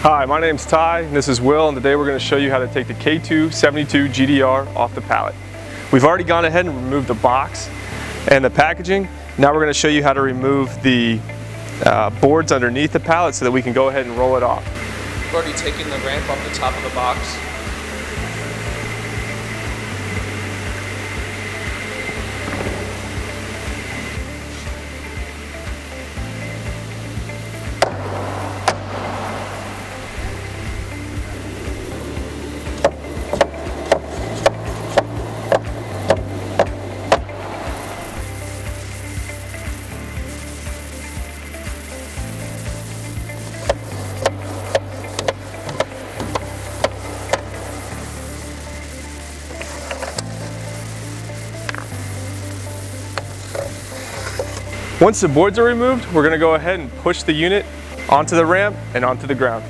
Hi, my name's Ty, and this is Will, and today we're going to show you how to take the K272 GDR off the pallet. We've already gone ahead and removed the box and the packaging. Now we're going to show you how to remove the boards underneath the pallet so that we can go ahead and roll it off. We've already taken the ramp off the top of the box. Once the boards are removed, we're going to go ahead and push the unit onto the ramp and onto the ground.